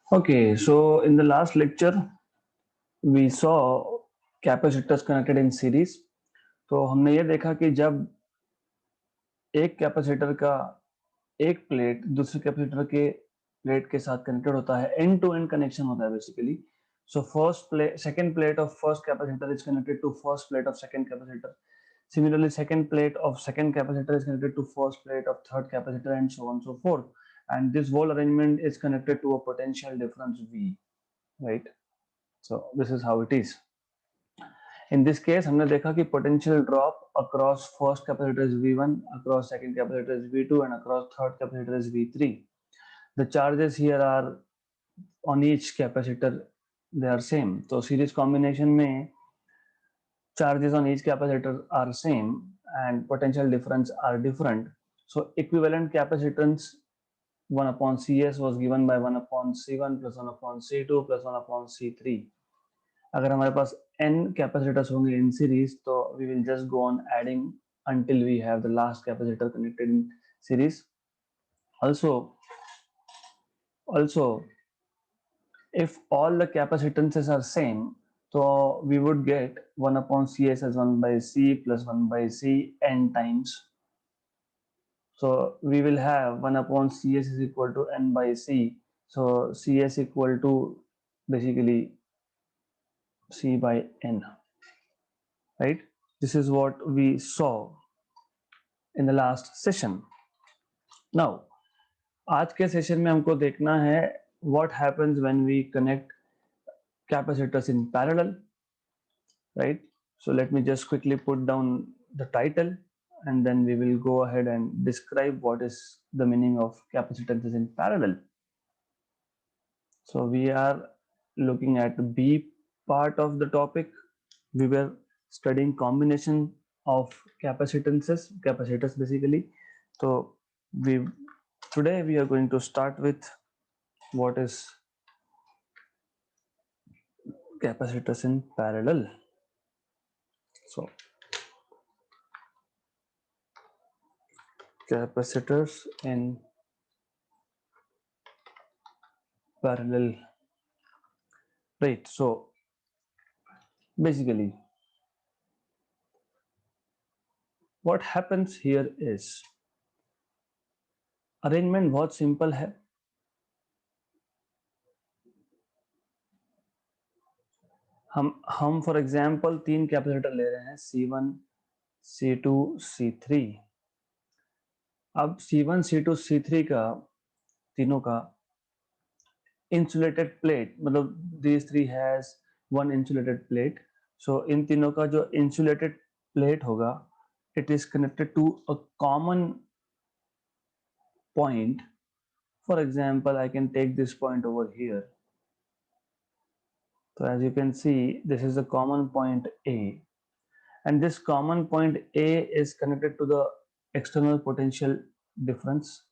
Okay, so in the last lecture, we saw capacitors connected in series. तो हमने ये देखा कि जब एक कैपेसिटर का एक प्लेट दूसरे कैपेसिटर के प्लेट के साथ कनेक्टेड होता है, एंड टू एंड कनेक्शन होता है basically. So first plate, second plate of first capacitor is connected to first plate of second capacitor. Similarly, second plate of second capacitor is connected to first plate of third capacitor, and so on and so forth. And this whole arrangement is connected to a potential difference V, right? So this is how it is. In this case, हमने देखा कि potential drop across first capacitor is V1, across second capacitor is V2, and across third capacitor is V3. The charges here are on each capacitor, they are same. So series combination में charges on each capacitor are same and potential difference are different. So equivalent capacitance 1 upon Cs was given by 1 upon C1 plus 1 upon C2 plus 1 upon C3. अगर हमारे पास n capacitors होंगे in series तो we will just go on adding until we have the last capacitor connected in series. Also if all the capacitances are same, so we would get 1 upon Cs as 1 by C plus 1 by C n times. So we will have 1 upon Cs is equal to n by C. So Cs equal to basically C by n, right? This is what we saw in the last session. Now, आज के session में हमको देखना है what happens when we connect capacitors in parallel, right? So let me just quickly put down the title and then we will go ahead and describe what is the meaning of capacitances in parallel. So we are looking at B part of the topic. We were studying combination of capacitors basically. So today we are going to start with what is capacitors in parallel. So capacitors in parallel, right? So basically what happens here is arrangement बहुत simple है. हम for example तीन capacitor ले रहे हैं C1, C2, C3. अब C1, C2, C3 का तीनों का इंसुलेटेड प्लेट, मतलब these three has one insulated plate. So इन तीनों का जो insulated plate होगा, it is connected to a common point. For example, I can take this point over here. So as you can see, this is a common point A, and this common point A is connected to the external potential difference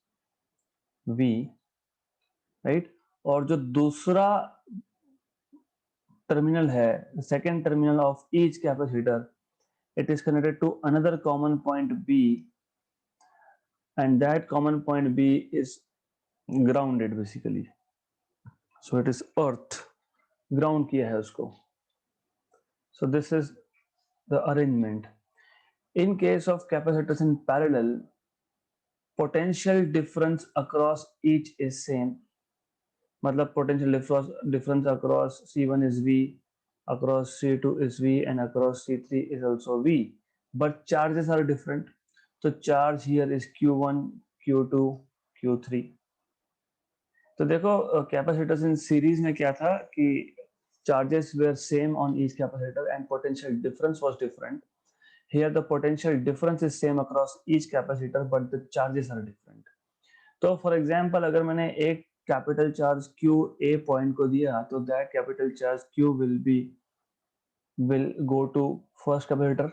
V, right? और जो दूसरा terminal है, the second terminal of each capacitor, it is connected to another common point B, and that common point B is grounded basically. So it is earth, ground किया है उसको. So this is the arrangement. In case of capacitors in parallel, potential difference across each is same. मतलब potential difference across C1 is V, across C2 is V, and across C3 is also V. But charges are different. So charge here is Q1, Q2, Q3. तो देखो capacitors in series में क्या था कि charges were same on each capacitor and potential difference was different. Here the potential difference is same across each capacitor but the charges are different. तो for example अगर मैंने एक capital charge Q A point को दिया तो that capital charge Q will go to first capacitor,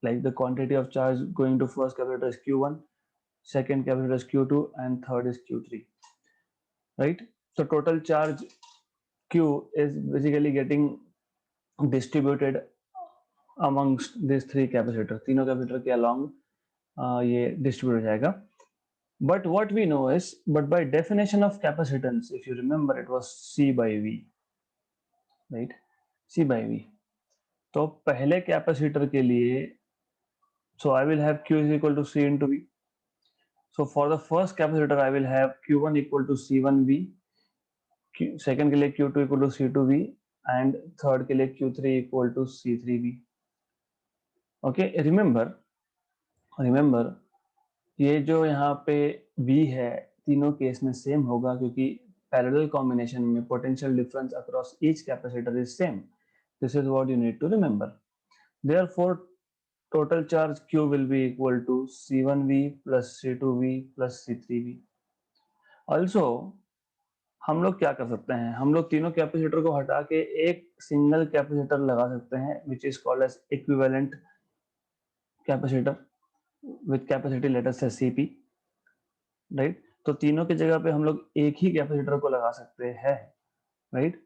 like the quantity of charge going to first capacitor is Q1, second capacitor is Q2, and third is Q3, right? So total charge Q is basically getting distributed amongst these three capacitor, तीनों capacitor के along ये distribute हो जाएगा. But what we know is, but by definition of capacitance, if you remember, it was C by V, right? C by V. तो पहले capacitor के लिए, so I will have Q is equal to C into V. So for the first capacitor, I will have Q1 equal to C1V, second के लिए Q2 equal to C2V, and third के लिए Q3 equal to C3V. Okay, remember ये जो यहाँ पे V है तीनों केस में सेम होगा, क्योंकि पैरेलल कॉम्बिनेशन में potential difference across each capacitor is same. This is what you need to remember. Therefore total charge Q will be equal to C1V plus C2V plus C3V. Also, हम लोग क्या कर सकते हैं, हम लोग तीनों कैपेसिटर को हटा के एक सिंगल कैपेसिटर लगा सकते हैं which is called as equivalent capacitor with capacity letter से Cp, राइट? तो तीनों की जगह पे हम लोग एक ही कैपेसिटर को लगा सकते हैं, राइट?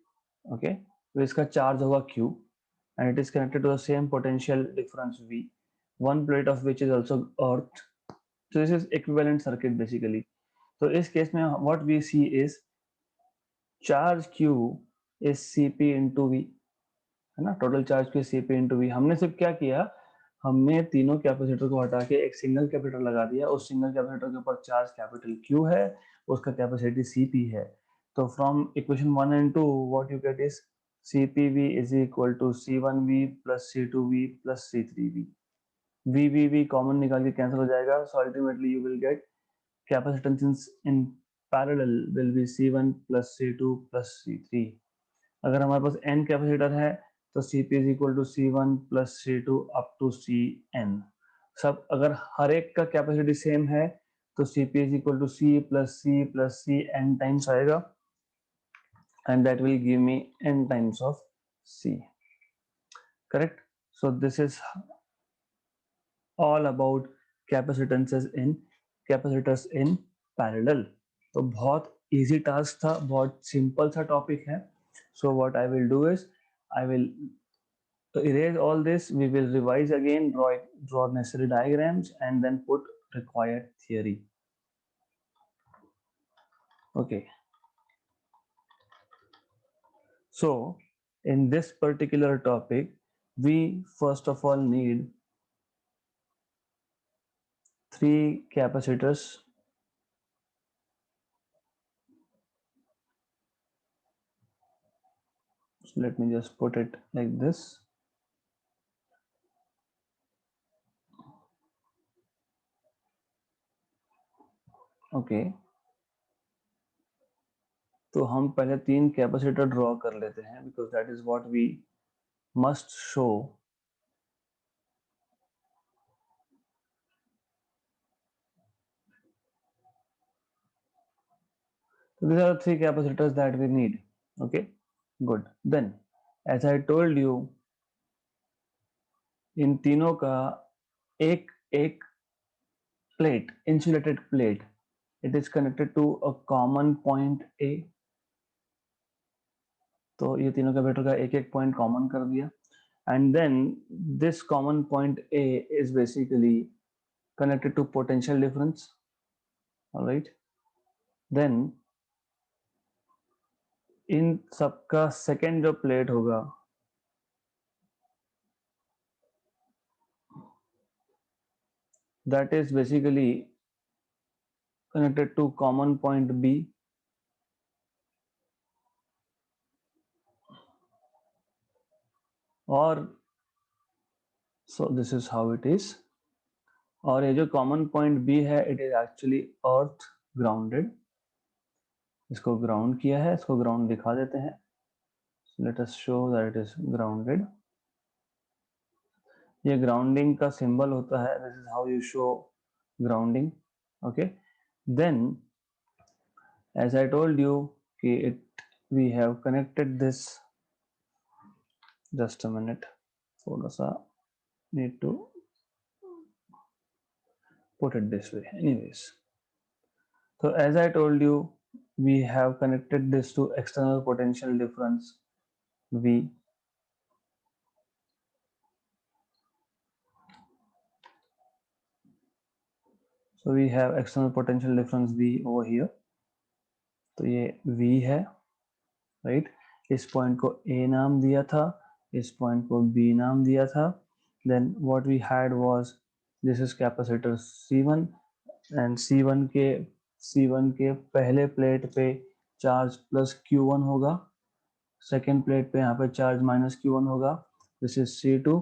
ओके, तो इसका चार्ज होगा Q and it is connected to the same potential difference V, one plate of which is also earth. So this is equivalent circuit basically. तो इस केस में what we see is charge Q is Cp into V, है ना? Total charge Q Cp into V. हमने सिर्फ क्या किया, हमने तीनों कैपेसिटर को हटा के एक सिंगल कैपेसिटर लगा दिया. उस सिंगल कैपेसिटर के ऊपर चार्ज कैपिटल Q है, उसका कैपेसिटी Cp है. तो from equation 1 and 2 what you get is Cpv is equal to C1V plus C2V plus C3V. V common निकाल के कैंसिल हो जाएगा. So ultimately you will get capacitance in parallel will be C1 plus C2 plus C3. अगर हमारे पास n capacitor है तो Cp is equal to C1 plus C2 up to Cn. सब अगर हर एक का कैपेसिटी सेम है तो Cp is equal to C plus C plus Cn times आएगा, and that will give me n times of C. Correct? So this is all about capacitances in capacitors in parallel. तो बहुत easy task था, बहुत simple सा topic है. So what I will do is I will erase all this. We will revise again, draw necessary diagrams, and then put required theory. Okay. So in this particular topic, we first of all need 3 capacitors. So let me just put it like this. Okay. तो हम पहले 3 capacitor draw कर लेते हैं because that is what we must show. So these are the 3 capacitors that we need. Okay, good. Then as I told you, इन तीनों का एक एक plate, insulated plate, it is connected to a common point A. तो ये तीनों capacitor का एक एक पॉइंट कॉमन कर दिया, and then this common point A is basically connected to potential difference. All right, then इन सबका सेकेंड जो प्लेट होगा that is basically connected to common point B, और so this is how it is. और ये जो common point B है it is actually earth grounded. इसको ground किया है, इसको ground दिखा देते हैं. So let us show that it is grounded. ये grounding का symbol होता है. This is how you show grounding. Okay, then as I told you we have connected this. Just a minute, थोड़ा सा need to put it this way. Anyways, so as I told you, we have connected this to external potential difference V. So we have external potential difference V over here. तो ये V है, right? इस point को A नाम दिया था, इस point को B नाम दिया था. Then what we had was this is capacitor C1 and C1 के पहले प्लेट पे चार्ज प्लस Q1 होगा, सेकेंड प्लेट पे यहाँ पे चार्ज माइनस Q1 होगा. This is C2.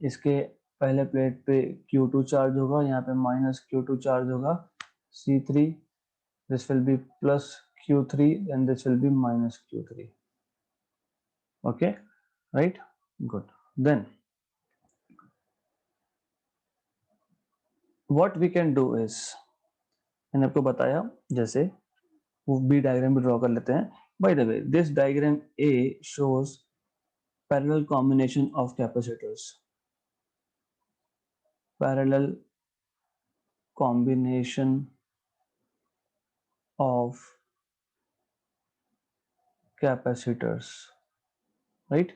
इसके पहले प्लेट पे Q2 चार्ज होगा, यहाँ पे माइनस Q2 चार्ज होगा. C3, this will be plus Q3 and this will be minus Q3. Okay, right? Good. Then what we can do is, मैंने आपको बताया जैसे वो बी डायग्राम भी ड्रॉ कर लेते हैं. By the way, this diagram A shows parallel combination of capacitors. Parallel combination of capacitors, right?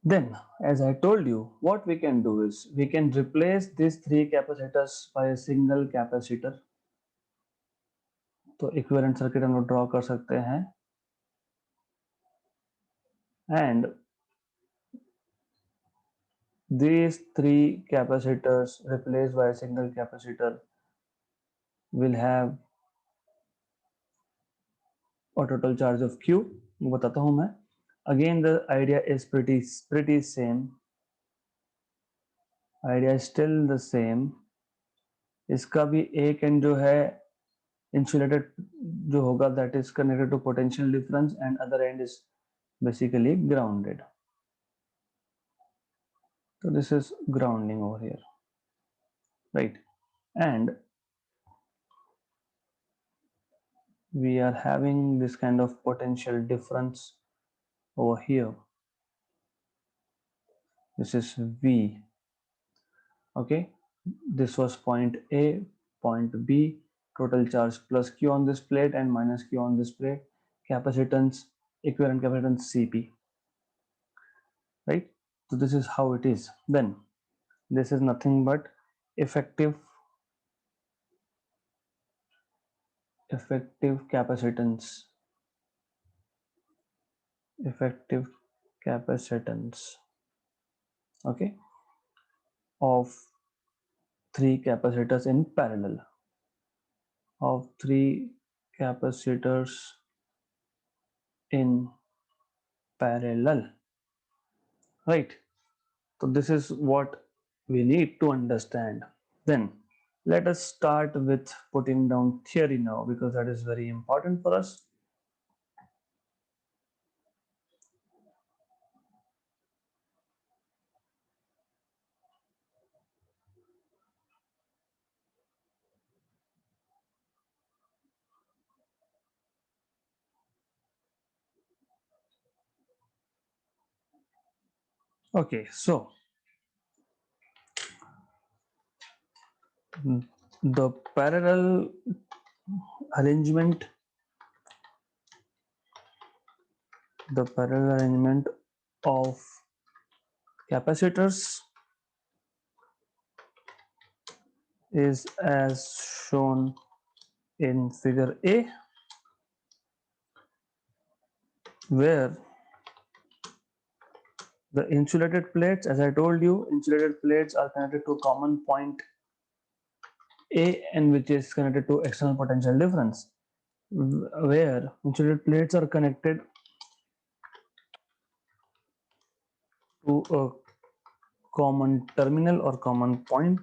Then, as I told you, what we can do is we can replace these three capacitors by a single capacitor. तो equivalent circuit हम लोग draw कर सकते हैं, and these three capacitors replaced by a single capacitor will have a total charge of Q. बताता हूं मैं. Again, the idea is pretty same. Idea is still the same. इसका भी एक एंड जो है insulated जो होगा, that is connected to potential difference, and other end is basically grounded. So this is grounding over here, right? And we are having this kind of potential difference over here. This is V. Okay, this was point A, point B, total charge plus Q on this plate and minus Q on this plate, capacitance, equivalent capacitance Cp, right? So this is how it is. Then this is nothing but effective capacitance, okay, of three capacitors in parallel, right? So this is what we need to understand. Then let us start with putting down theory now, because that is very important for us. Okay, so the parallel arrangement of capacitors is as shown in figure A, where the insulated plates, as I told you, insulated plates are connected to a common point A, and which is connected to external potential difference, where insulated plates are connected to a common terminal or common point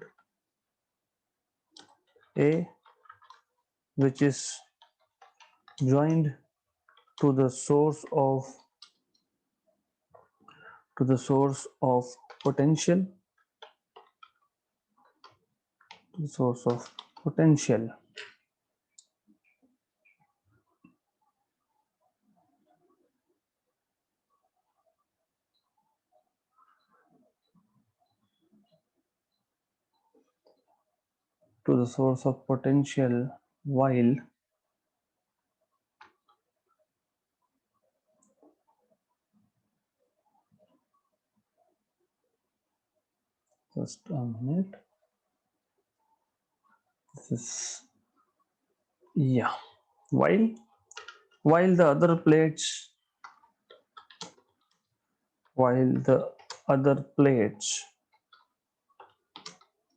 A, which is joined to the source of potential, to the source of potential. To the source of potential, while just a minute. This is, yeah. While the other plates while the other plates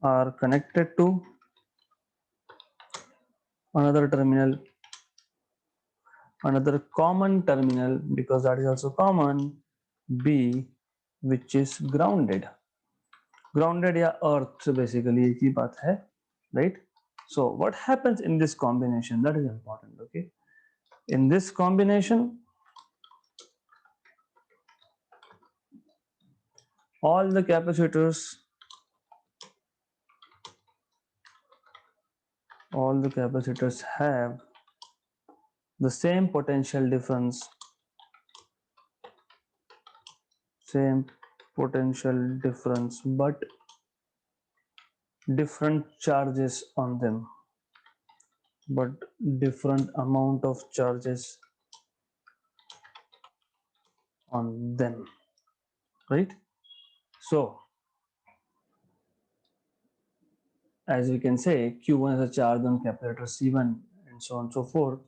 are connected to another terminal, another common terminal, because that is also common, B, which is grounded. Grounded या earth basically एक ही बात है, right? So what happens in this combination? That is important, okay? In this combination, all the capacitors have the same potential difference, but different charges on them, but different amount of charges on them, right? So as we can say, Q1 is a charge on capacitor C1 and so on and so forth.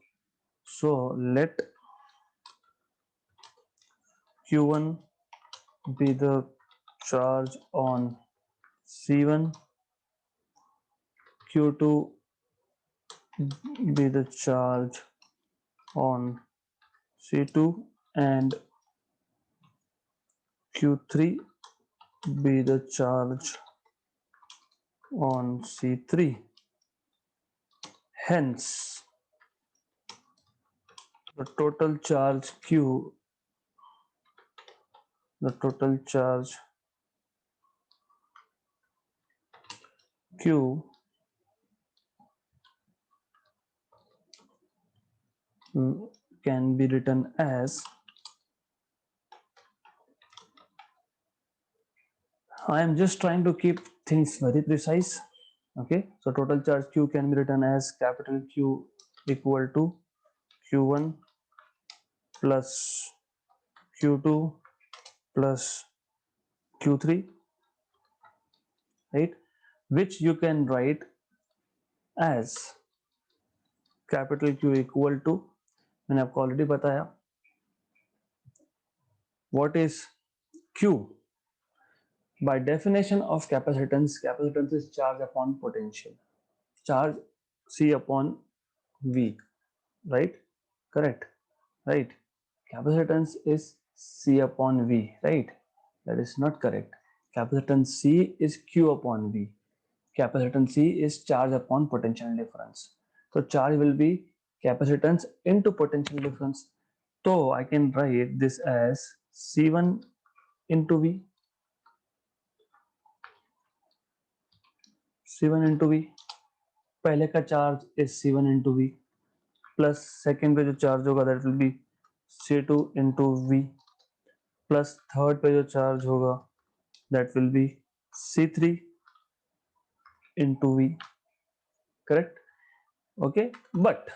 So let Q1 be the charge on C1, Q2 be the charge on C2, and Q3 be the charge on C3. Hence, the total charge Q can be written as, I am just trying to keep things very precise. Okay, so total charge Q can be written as capital Q equal to Q1 plus Q2 plus Q3, right? Which you can write as capital Q equal to, मैंने आपको already बताया, what is Q? By definition of capacitance is charge upon potential, charge C upon V, right? Correct, right? Capacitance is C upon V, right? That is not correct. Capacitance C is Q upon V. Capacitance C is charge upon potential difference. So charge will be capacitance into potential difference. So I can write this as C1 into V, C1 into V. पहले का charge is C1 into V plus second पे जो charge होगा that will be C2 into V plus third पे जो charge होगा that will be C3 into V. Correct, okay. But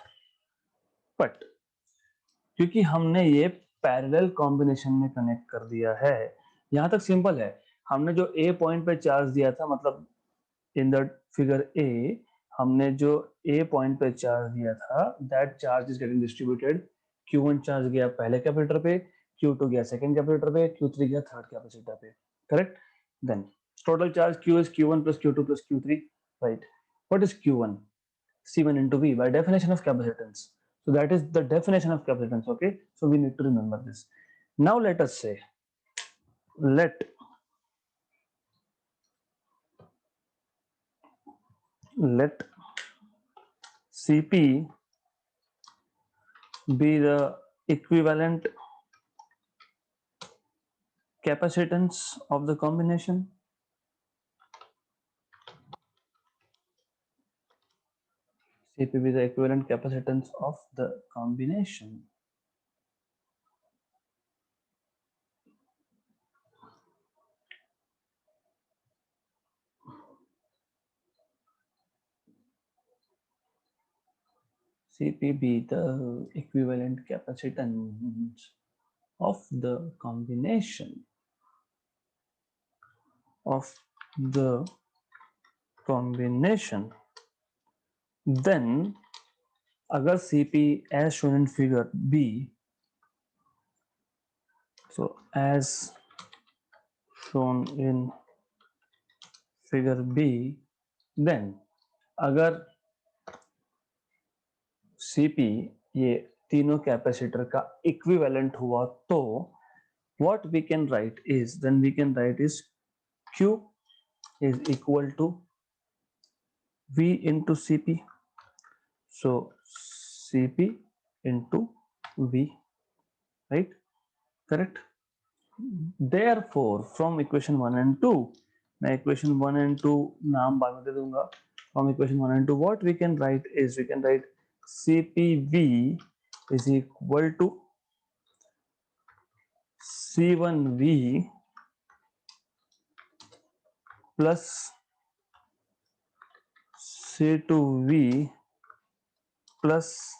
क्योंकि हमने ये पैरेलल कॉम्बिनेशन में कनेक्ट कर दिया है, यहां तक सिंपल है. हमने जो ए पॉइंट पे चार्ज दिया था, मतलब इन द फिगर ए, हमने जो ए पॉइंट पे चार्ज दिया था, that charge is getting distributed. Q1 charge गया पहले कैपेसिटर पे, Q2 गया सेकंड कैपेसिटर पे, Q3 गया थर्ड कैपेसिटर पे. Correct. Then total charge Q is Q1 plus Q2 plus Q3, right? What is Q1? C1 into V by definition of capacitance. So that is the definition of capacitance. Okay, so we need to remember this. Now let us say, let Cp be the equivalent capacitance of the combination. Cp be the equivalent capacitance of the combination. Cp be the equivalent capacitance of the combination of the combination. then agar Cp as shown in figure B, so as shown in figure B, then अगर Cp ये तीनों capacitor का equivalent हुआ तो what we can write is, then we can write is Q is equal to V into Cp. So Cp into V, right? Correct. Therefore, from equation 1 and 2, मैं equation 1 and 2 नाम बाद में दे दूंगा. From equation 1 and 2, what we can write is, we can write Cpv is equal to C1v plus C2v plus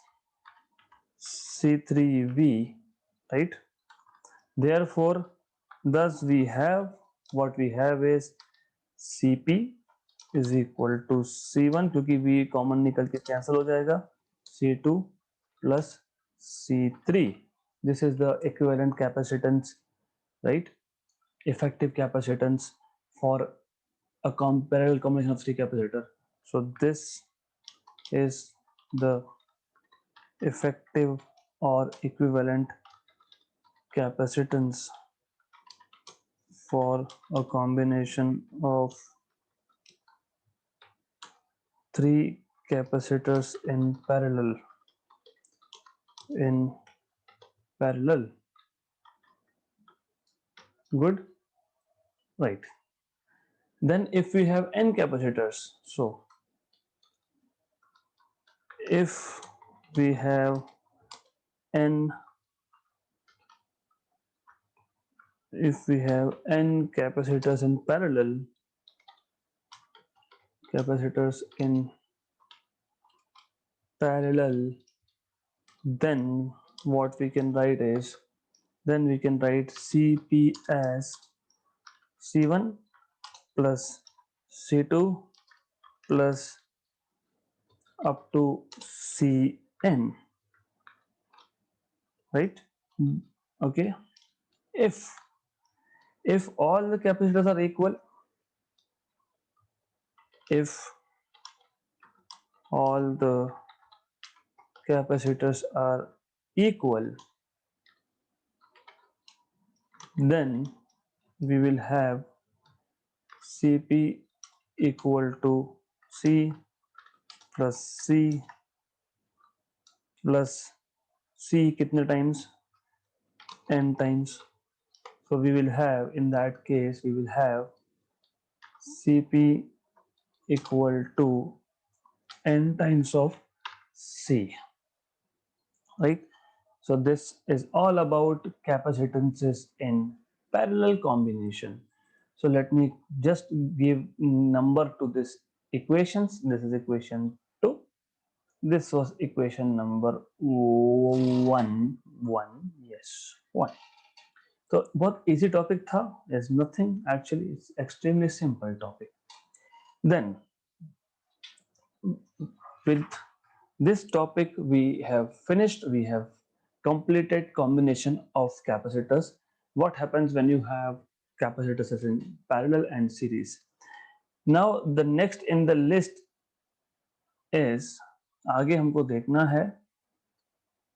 C3v, right? Therefore, thus we have, what we have is Cp is equal to C1, क्योंकि V common निकल के cancel हो जाएगा, C2 plus C3. This is the equivalent capacitance, right? Effective capacitance for a parallel combination of three capacitor. So this is the effective or equivalent capacitance for a combination of three capacitors in parallel. Good, right? Then if we have n capacitors, so if we have n capacitors in parallel, then what we can write is, then we can write Cp as C1 plus C2 plus up to Cn, right? Okay, if all the capacitors are equal, if all the capacitors are equal, then we will have Cp equal to C plus C plus C कितने times, n times. So we will have, in that case, we will have Cp equal to n times of C, right? So this is all about capacitances in parallel combination. So let me just give number to this equations. This is equation 2. This was equation number 1. Yes, 1. So बहुत easy topic था. There's nothing, actually it's extremely simple topic. Then with this topic we have finished. We have completed combination of capacitors. What happens when you have capacitors in parallel and series? Now the next in the list is, आगे हमको देखना है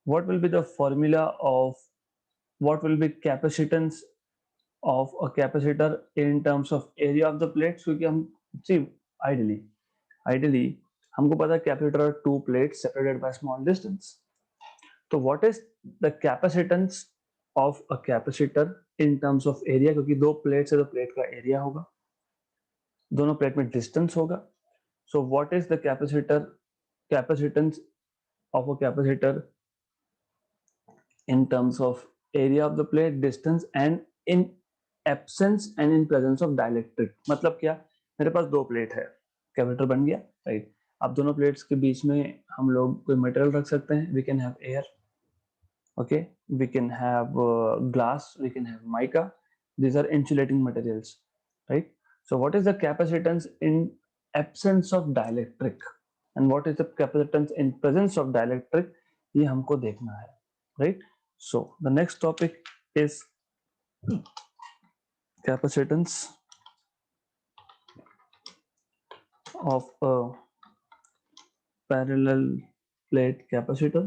what will be the formula of, what will be capacitance of a capacitor in terms of area of the plate. क्योंकि हम see ideally हमको पता है capacitor are two plates separated by small distance. तो what is the capacitance of a capacitor in terms of area? क्योंकि दो plate से तो प्लेट का एरिया होगा, दोनों प्लेट में डिस्टेंस होगा. So what is the capacitance of a capacitor in terms of area of the plate, distance, and in absence and in presence of dielectric? मतलब क्या, मेरे पास दो प्लेट है, कैपेसिटर बन गया, राइट? अब दोनों प्लेट्स के बीच में हम लोग कोई मटेरियल रख सकते हैं. We can have air, okay, we can have glass, we can have mica. These are insulating materials, right? So what is the capacitance in absence of dielectric? and what is the capacitance in presence of dielectric, ये हमको देखना है, right? So the next topic is capacitance of a parallel plate capacitor.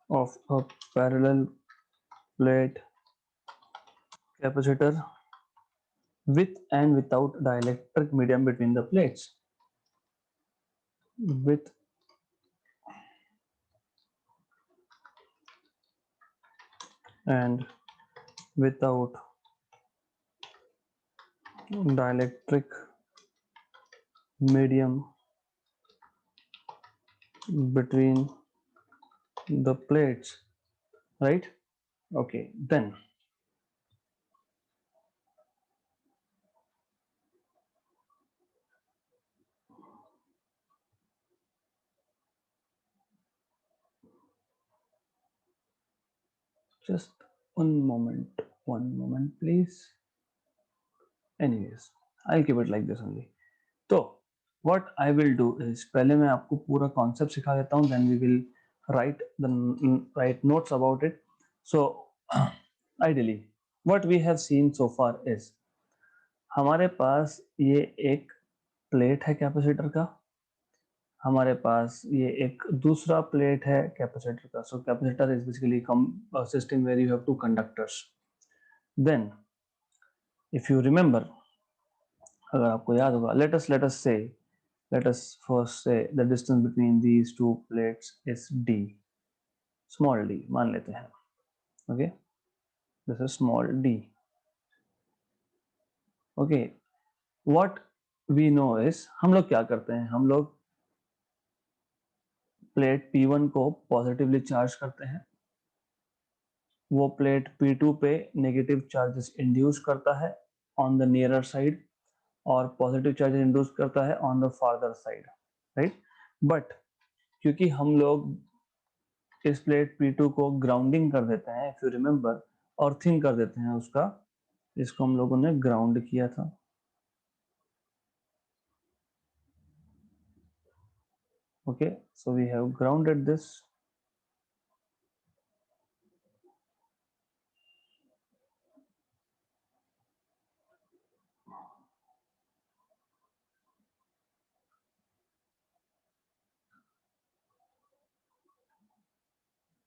Of a parallel plate capacitor with and without dielectric medium between the plates. With and without dielectric medium between the plates, right? Okay, then just one moment please. Anyways, I'll keep it like this only. तो what I will do is पहले मैं आपको पूरा concept सिखा देता हूँ, then we will write notes about it. So ideally what we have seen so far is हमारे पास ये एक प्लेट है कैपेसिटर का, हमारे पास ये एक दूसरा प्लेट है कैपेसिटर का. So capacitor is basically system where you have two conductors. Then if you remember, अगर आपको याद होगा, let us first say the distance between these two plates is d, small d मान लेते हैं. okay, this is small d. okay, what we know is हम लोग क्या करते हैं, हम लोग प्लेट P1 को पॉजिटिवली चार्ज करते हैं, वो प्लेट P2 पे नेगेटिव चार्जेस इंड्यूस करता है ऑन द नियरर साइड और पॉजिटिव चार्जेस इंड्यूस करता है on the farther side, right. But क्योंकि हम लोग इस प्लेट P2 को ग्राउंडिंग कर देते हैं, इफ यू रिमेंबर, अर्थिंग कर देते हैं उसका, इसको हम लोगों ने ग्राउंड किया था. Okay, so we have grounded this.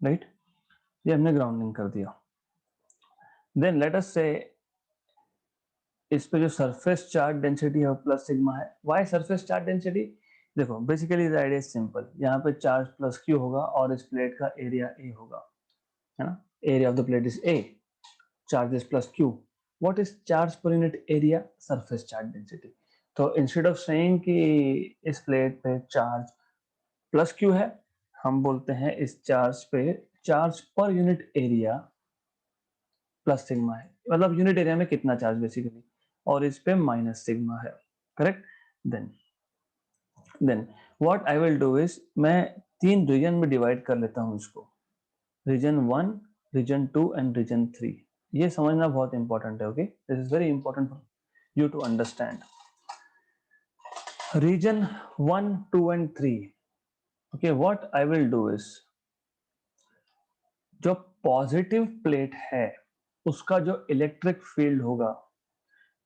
Right, ये हमने ग्राउंडिंग कर दिया. देन लेट अस से इस पे जो सरफेस चार्ज डेंसिटी है प्लस सिग्मा है. Why surface charge density? देखो basically the idea is simple, यहाँ पे चार्ज प्लस क्यू होगा और इस प्लेट का एरिया ए होगा, है ना. Area of the plate is a, charge is plus Q. What is charge per unit area? Surface charge density. तो इंस्टेड ऑफ सेइंग कि इस प्लेट पे चार्ज प्लस क्यू है, हम बोलते हैं इस चार्ज पे charge per unit area plus sigma है, मतलब यूनिट एरिया में कितना चार्ज बेसिकली, और इस पे माइनस सिग्मा है. Correct. Then what I will do is मैं 3 रीजन में डिवाइड कर लेता हूं इसको, रीजन 1, रीजन 2 एंड रीजन 3. ये समझना बहुत इंपॉर्टेंट है. Okay, this is very important for you to understand. Region 1, 2 and 3. Okay, what I will do is जो पॉजिटिव प्लेट है उसका जो इलेक्ट्रिक फील्ड होगा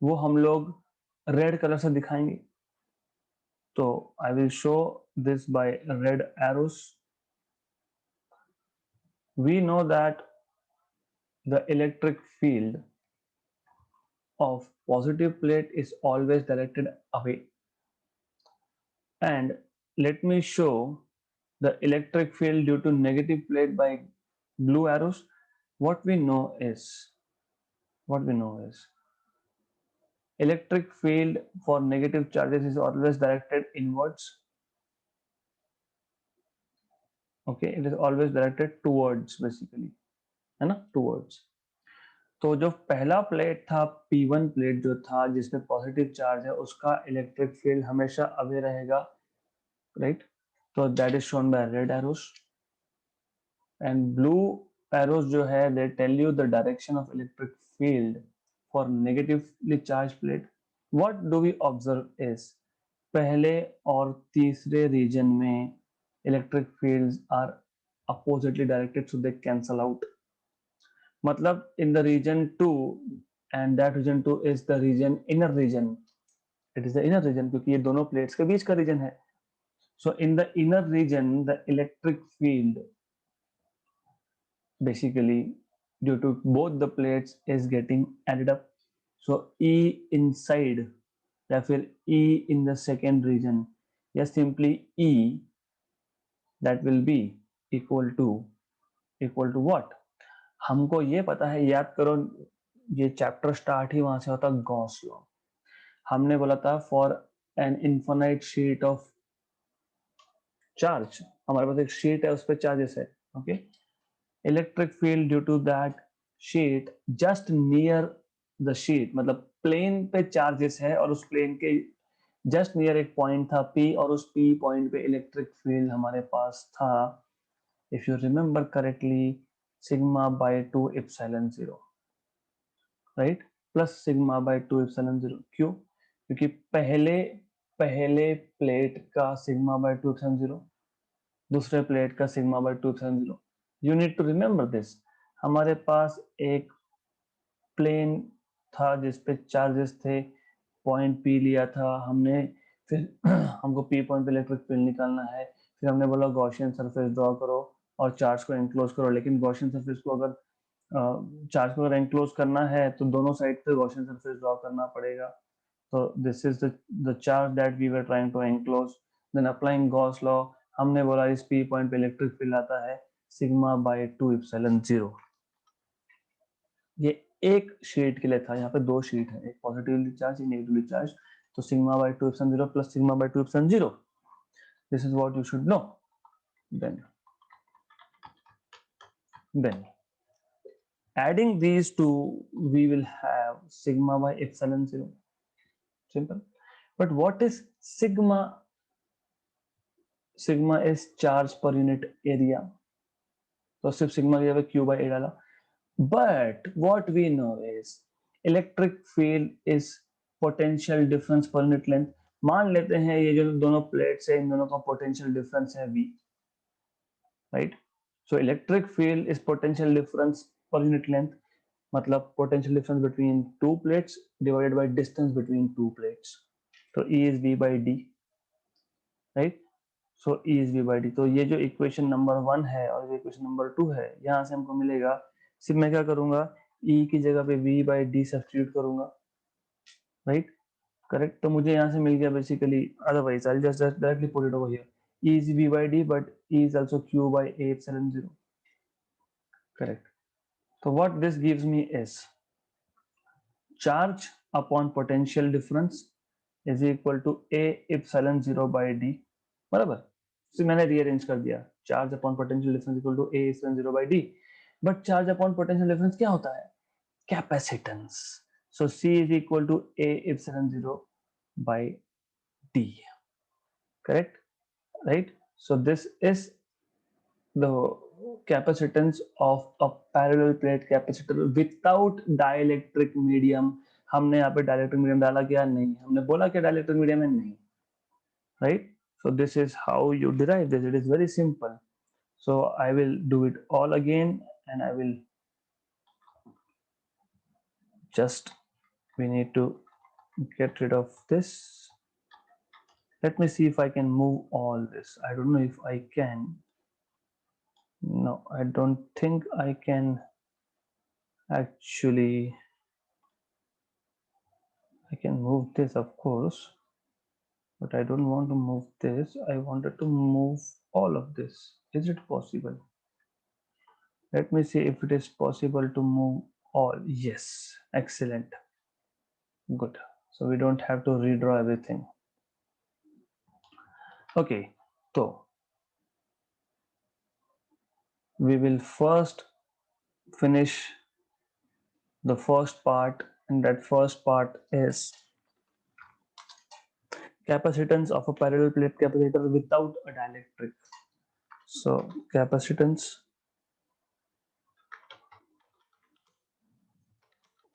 वो हम लोग रेड कलर से दिखाएंगे. तो I will show this by red arrows. We know that the electric field of positive plate is always directed away, and let me show the electric field due to negative plate by blue arrows. what we know is electric field for negative charges is always directed inwards. okay, it is always directed towards basically, है ना, towards. तो जो पहला plate था P1 plate जो था जिसमें positive charge है उसका इलेक्ट्रिक फील्ड हमेशा अवे रहेगा, राइट. तो that is shown by red arrows and blue arrows जो है they tell you the direction of electric field for negatively charged plate. what do we observe is पहले और तीसरे रीजन में electric fields are oppositely directed so they cancel out. मतलब in the region 2 and that region 2 is the region inner region, it is the inner region क्योंकि ये दोनों plates के बीच का रीजन है. So in the inner region the electric field basically due to both the plates is getting added up. So E inside या फिर E in the second region या simply E that will be equal to what? हमको ये पता है, याद करो ये चैप्टर स्टार्ट ही वहां से होता गॉस लॉ. हमने बोला था for an infinite sheet of charge, हमारे पास एक शीट है उस पर चार्जेस है. Okay, electric field due to that sheet just near the sheet, मतलब प्लेन पे चार्जेस है और उस प्लेन के जस्ट नियर एक पॉइंट था P और उस P पॉइंट पे इलेक्ट्रिक फील्ड हमारे पास था, if you remember correctly, sigma by 2 epsilon 0, right, plus sigma by 2 epsilon 0. क्यों? क्योंकि पहले प्लेट का सिग्मा बाय 2 एप्सिलॉन 0, दूसरे प्लेट का sigma by 2 epsilon 0. You need to remember this. हमारे पास एक प्लेन था जिसपे चार्जेस थे, पॉइंट P लिया था हमने, फिर हमको P पॉइंट पे इलेक्ट्रिक फील्ड निकालना है, फिर हमने बोला गॉसियन सरफेस ड्रॉ करो और चार्ज को एनक्लोज करो. लेकिन गॉसियन सरफेस को अगर चार्ज को अगर एनक्लोज करना है तो दोनों साइड पे गॉसियन सरफेस ड्रॉ करना पड़ेगा. तो this is the charge that we were trying to enclose. Then applying Gauss law, हमने बोला इस P पॉइंट पे इलेक्ट्रिक फील्ड आता है सिग्मा बाय 2 एप्सिलॉन 0. ये एक शीट के लिए था, यहाँ पे दो शीट है, एक पॉजिटिवली चार्ज एक नेगेटिवली चार्ज. तो sigma by 2 epsilon 0 plus sigma by 2 epsilon 0, this is what you should know. Then adding these two we will have sigma by epsilon 0. Simple. But what is sigma? Sigma is charge per unit area, तो सिर्फ sigma की जगह Q by A डाला. But what we know is electric field is potential difference per unit length. मान लेते हैं ये जो दोनों प्लेट्स है इन दोनों का पोटेंशियल डिफरेंस है V, right. So electric field is potential difference per unit length, मतलब potential difference between two plates divided by distance between two plates. तो E is V by D, right. So E is V by D. तो ये जो equation number 1 है और ये equation number 2 है, यहाँ से हमको मिलेगा, सिर्फ मैं क्या करूंगा, E की जगह पे V by D सब्स्टिट्यूट करूंगा, राइट, करेक्ट. तो मुझे यहाँ से मिल गया basically, otherwise I just directly put it over here. E is V by D but E is also Q by A epsilon 0, correct. So what this gives me is charge upon potential difference is equal to A epsilon 0 by D, बराबर. तो मैंने rearrange कर दिया, charge upon potential difference equal to A epsilon 0 by D. But charge upon potential difference क्या होता है? Capacitance. So C is equal to A epsilon 0 by D, correct, right. So this is the capacitance of a parallel plate capacitor without dielectric medium. हमने यहाँ पे dielectric medium डाला क्या? नहीं. हमने बोला क्या डायलेक्ट्रिक मीडियम है? नहीं, right. So this is how you derive this. It is very simple. So I will do it all again and I will just, we need to get rid of this. Let me see if I can move all this. I don't know if I can. No, I don't think I can actually. I can move this, of course, but I don't want to move this. I wanted to move all of this. Is it possible? Let me see if it is possible to move all. Yes, excellent, good. So we don't have to redraw everything. Okay, so we will first finish the first part, and that first part is capacitance of a parallel plate capacitor without a dielectric. So capacitance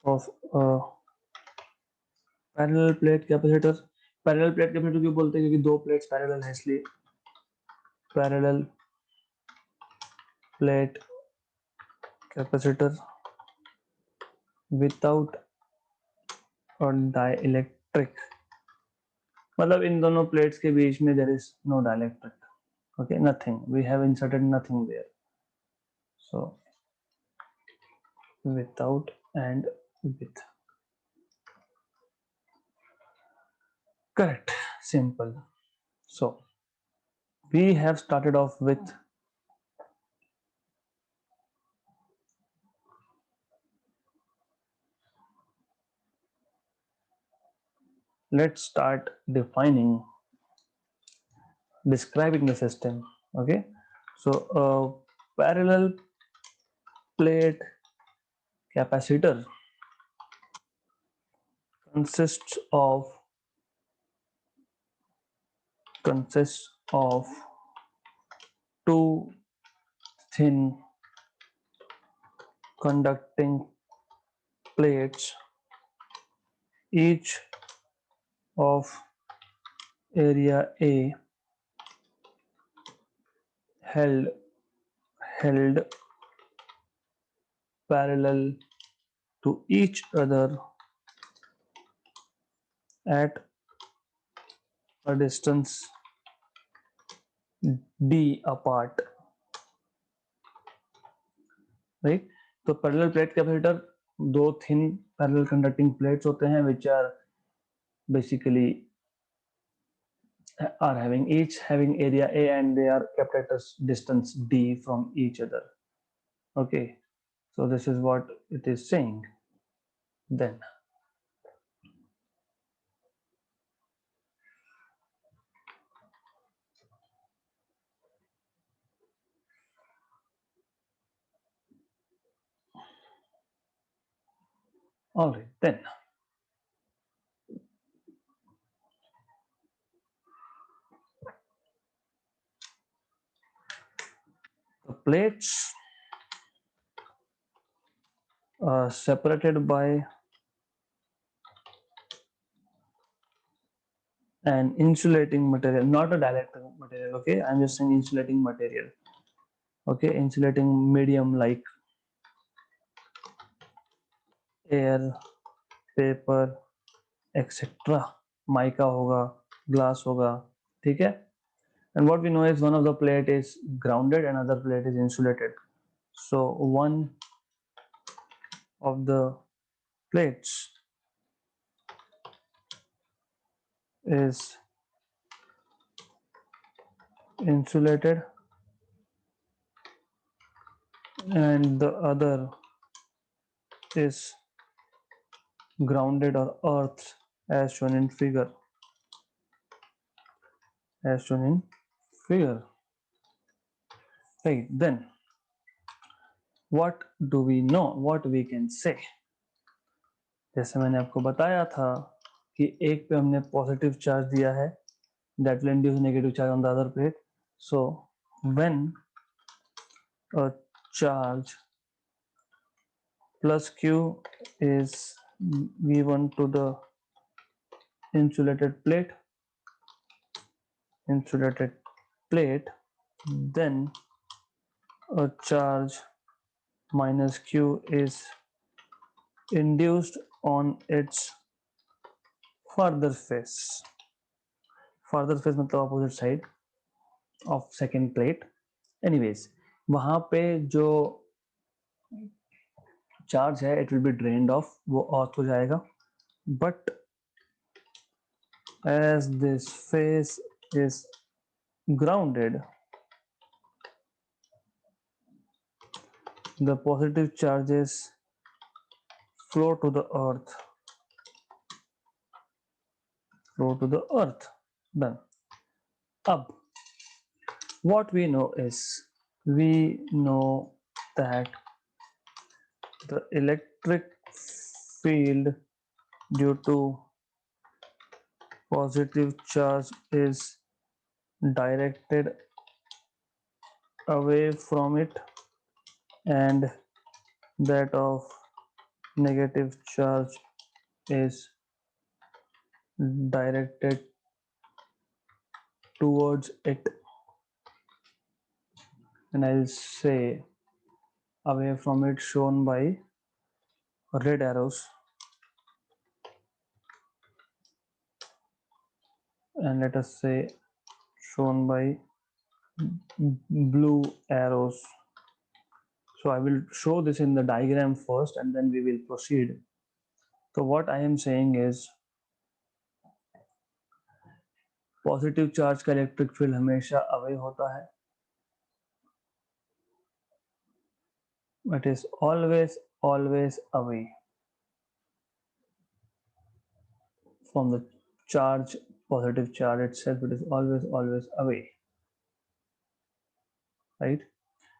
of a parallel plate capacitor, parallel plate capacitor क्यों बोलते हैं, क्योंकि दो plates parallel है इसलिए parallel plate capacitor without और dielectric, मतलब इन दोनों प्लेट्स के बीच में there is no dielectric. Okay, nothing, we have inserted nothing there, so without and with. Correct, simple. So we have started off with let's start describing the system. Okay, so a parallel plate capacitor consists of two thin conducting plates, each of area A held parallel to each other at a distance d apart, right? तो parallel plate capacitor दो thin parallel conducting plates होते हैं which are basically are having each having area A and they are kept at a distance d from each other. Okay, so this is what it is saying. Then all right, then the plates are separated by an insulating material, not a dielectric material. Okay, I'm just saying insulating material. Okay, insulating medium like air, paper, etc. mica होगा, glass होगा, ठीक है. And what we know is one of the plate is grounded, another plate is insulated. So one of the plates is insulated and the other is grounded or earth as shown in figure. Right, then what do we know, what we can say? जैसे मैंने आपको बताया था कि एक पे हमने positive charge दिया है, that will induce negative charge on the other plate. So when a charge plus q is given to the insulated plate, then a charge minus q is induced on its further face. Further face मतलब opposite side of second plate. Anyways, वहां पे जो charge है it will be drained off, वो of हो जाएगा. But as this face is grounded, the positive charges flow to the earth. Done. Up. What we know is, we know that the electric field due to positive charge is directed away from it, and that of negative charge is directed towards it, and I'll say away from it shown by red arrows, and let us say shown by blue arrows. So I will show this in the diagram first and then we will proceed. So what I am saying is positive charge का electric field हमेशा away होता है, it is always away from the charge, positive charge itself. It is always away, right?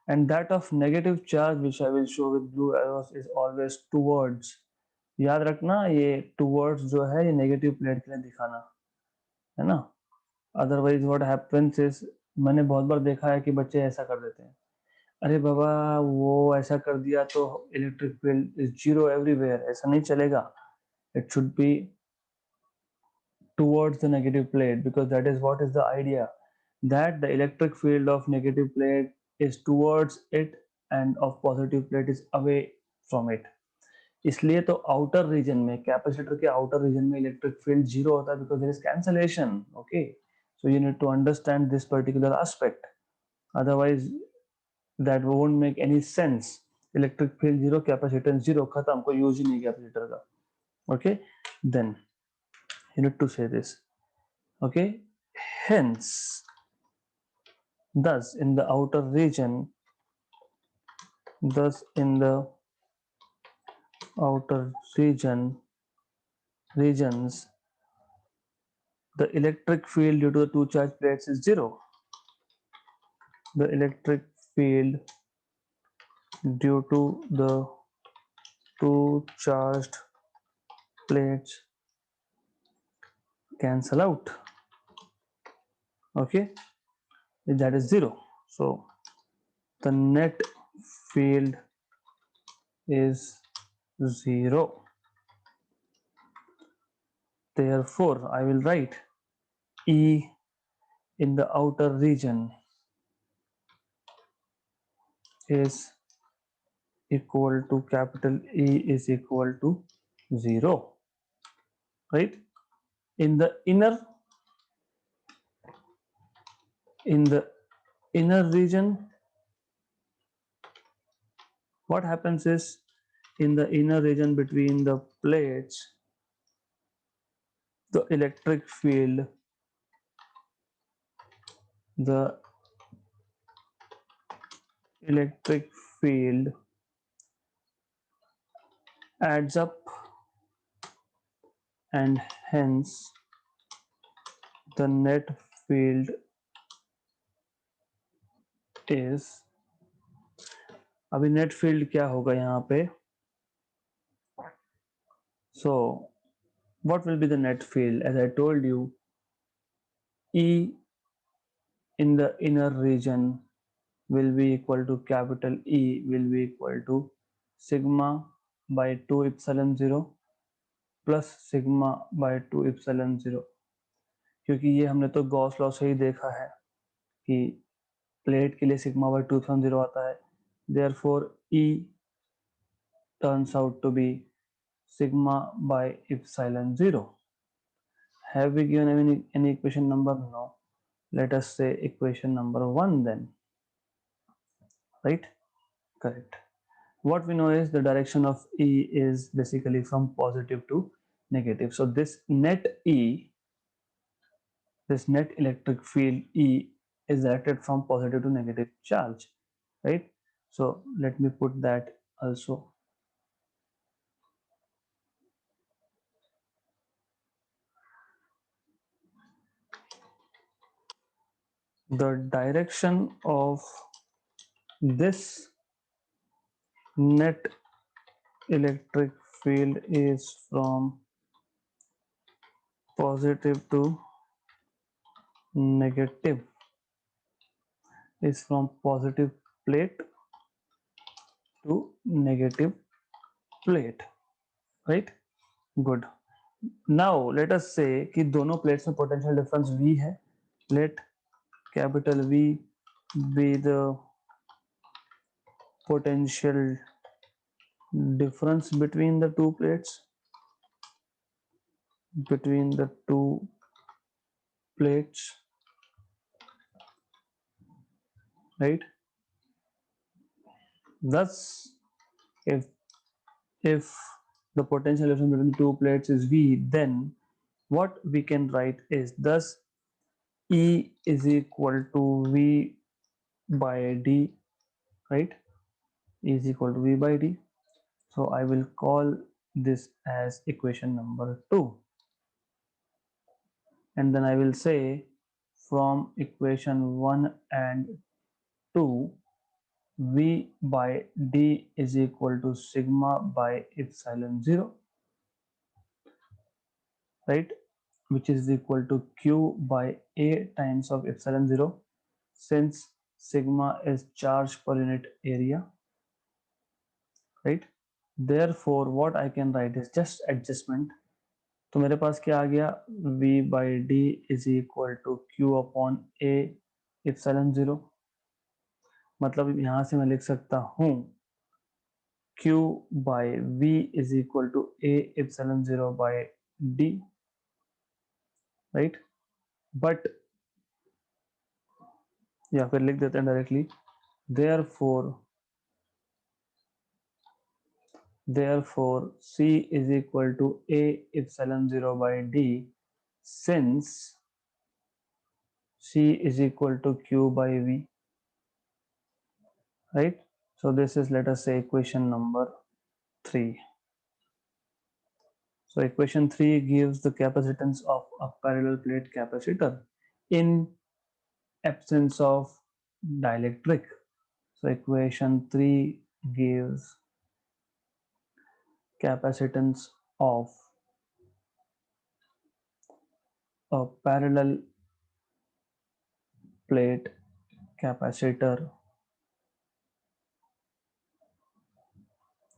And that of negative charge, which I will show with blue arrows, is always towards. याद रखना ये towards जो है ये negative plate के लिए दिखाना है ना. अदरवाइज व्हाट हैपेंस इज, मैंने बहुत बार देखा है कि बच्चे ऐसा कर देते हैं, अरे बाबा वो ऐसा कर दिया तो electric field is zero everywhere. ऐसा नहीं चलेगा. It should be towards the negative plate, because that is what is the idea, that the electric field of negative plate is towards it and of positive plate is away from it. इसलिए तो outer region में, capacitor के outer region में electric field zero होता है, because there is cancellation. Okay, so you need to understand this particular aspect, otherwise that won't make any sense. Electric field zero, capacitance zero, खत्म, कोई use ही नहीं capacitor का. Okay, then you need to say this. Okay, hence thus in the outer region, thus in the outer regions, the electric field due to the two charge plates is zero. The electric field due to the two charged plates cancel out. Okay, that is zero. So the net field is zero. Therefore I will write E in the outer region is equal to capital E is equal to 0, right? In the inner region, what happens is, in the inner region between the plates, the electric field adds up, and hence the net field is, अभी net field क्या होगा यहाँ पे. So what will be the net field? As I told you, E in the inner region will be equal to capital E will be equal to sigma by 2 epsilon 0 plus sigma by 2 epsilon 0, क्योंकि ये हमने तो Gauss law से ही देखा है कि plate के लिए सिग्मा बाय 2 epsilon 0 आता है. Therefore E turns out to be sigma by epsilon 0. Have we given any equation number? No. Let us say equation number 1 then, right? Correct. What we know is the direction of E is basically from positive to negative. So this net E, this net electric field E is directed from positive to negative charge, right? So let me put that also. The direction of this net electric field is from positive to negative, is from positive plate to negative plate, right? Good. Now let us say कि दोनों plates में potential difference V है. Let capital V be the potential difference between the two plates. Between the two plates, right? Thus, if the potential difference between two plates is V, then what we can write is thus E is equal to V by D, right? E is equal to V by D. So I will call this as equation number 2, and then I will say from equation 1 and 2, V by D is equal to sigma by epsilon 0, right? Which is equal to Q by A times of epsilon 0, since sigma is charge per unit area, right? Therefore what I can write is just adjustment. तो मेरे पास क्या आ गया, V by D is equal to Q upon A epsilon 0. मतलब यहां से मैं लिख सकता हूं Q by V is equal to A epsilon 0 by D, right? But या फिर लिख देते हैं directly, therefore C is equal to A epsilon 0 by D, since C is equal to Q by V, right? So this is, let us say, equation number 3. So equation 3 gives the capacitance of a parallel plate capacitor in absence of dielectric. So equation 3 gives capacitance of a parallel plate capacitor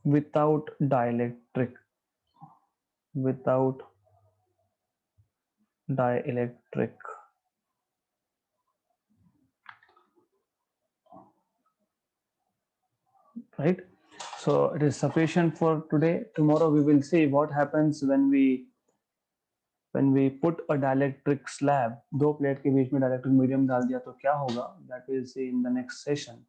without dielectric. Right? So it is sufficient for today. Tomorrow we will see what happens when we put a dielectric slab, दो plate के बीच में dielectric medium डाल दिया तो क्या होगा, that we'll see in the next session.